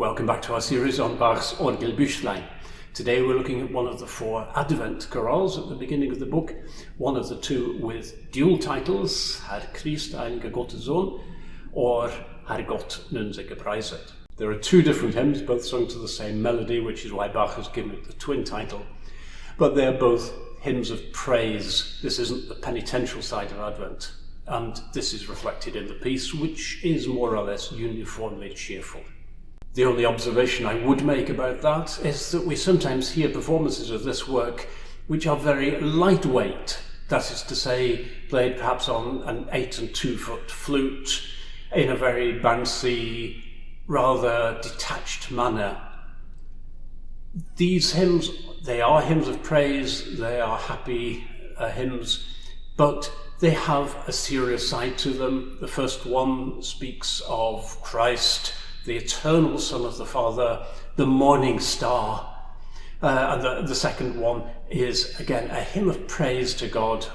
Welcome back to our series on Bach's Orgelbüchlein. Today we're looking at one of the four Advent chorales at the beginning of the book, one of the two with dual titles, Herr, ein'ge Sohn, or Herr Gott, nun sei gepreiset. There are two different hymns, both sung to the same melody, which is why Bach has given it the twin title, but they're both hymns of praise. This isn't the penitential side of Advent, and this is reflected in the piece, which is more or less uniformly cheerful. The only observation I would make about that is that we sometimes hear performances of this work which are very lightweight, that is to say, played perhaps on an 8 2-foot flute in a very bouncy, rather detached manner. These hymns, they are hymns of praise, they are happy hymns, but they have a serious side to them. The first one speaks of Christ, the eternal Son of the Father, the morning star. And the second one is, again, a hymn of praise to God,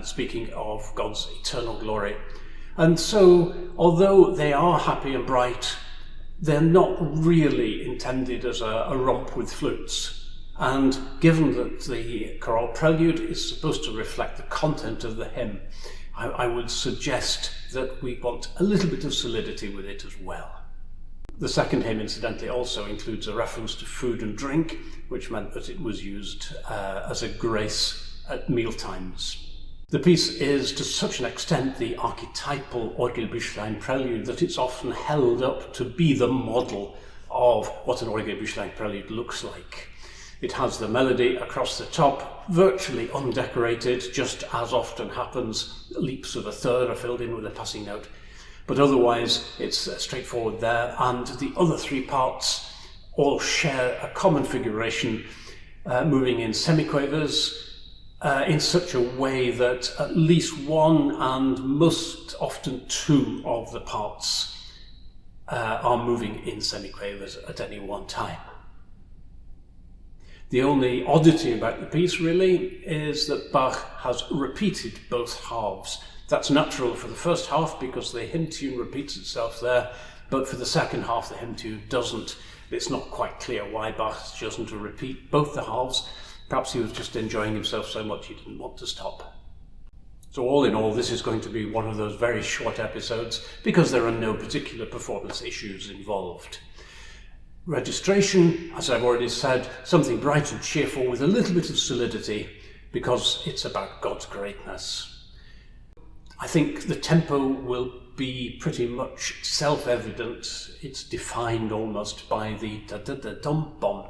speaking of God's eternal glory. And so, although they are happy and bright, they're not really intended as a romp with flutes. And given that the chorale prelude is supposed to reflect the content of the hymn, I would suggest that we want a little bit of solidity with it as well. The second hymn, incidentally, also includes a reference to food and drink, which meant that it was used as a grace at mealtimes. The piece is to such an extent the archetypal Orgelbüchlein prelude that it's often held up to be the model of what an Orgelbüchlein prelude looks like. It has the melody across the top, virtually undecorated, just as often happens. Leaps of a third are filled in with a passing note. But otherwise, it's straightforward there, and the other three parts all share a common figuration, moving in semiquavers in such a way that at least one and most often two of the parts are moving in semiquavers at any one time. The only oddity about the piece, really, is that Bach has repeated both halves. That's natural for the first half because the hymn tune repeats itself there, but for the second half the hymn tune doesn't. It's not quite clear why Bach has chosen to repeat both the halves. Perhaps he was just enjoying himself so much he didn't want to stop. So all in all, this is going to be one of those very short episodes because there are no particular performance issues involved. Registration, as I've already said, something bright and cheerful with a little bit of solidity because it's about God's greatness. I think the tempo will be pretty much self-evident. It's defined almost by the da-da-da-dum-bum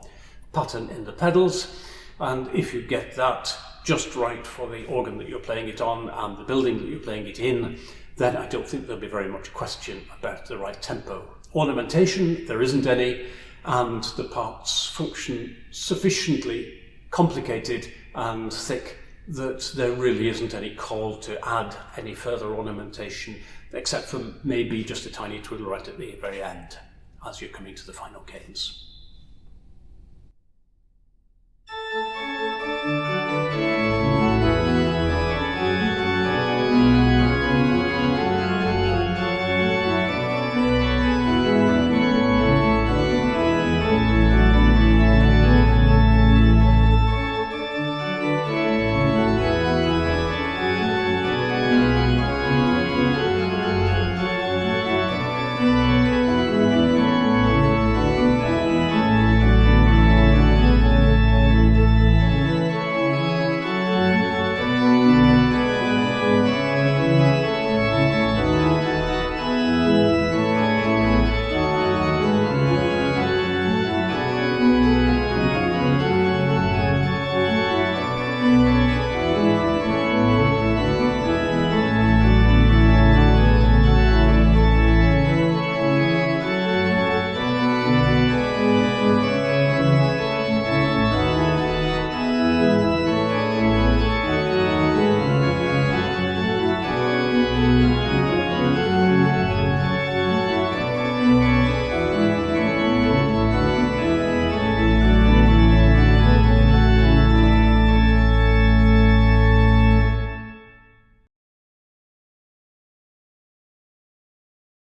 pattern in the pedals. And if you get that just right for the organ that you're playing it on and the building that you're playing it in, then I don't think there'll be very much question about the right tempo. Ornamentation, there isn't any, and the parts function sufficiently complicated and thick that there really isn't any call to add any further ornamentation, except for maybe just a tiny twiddle right at the very end as you're coming to the final cadence.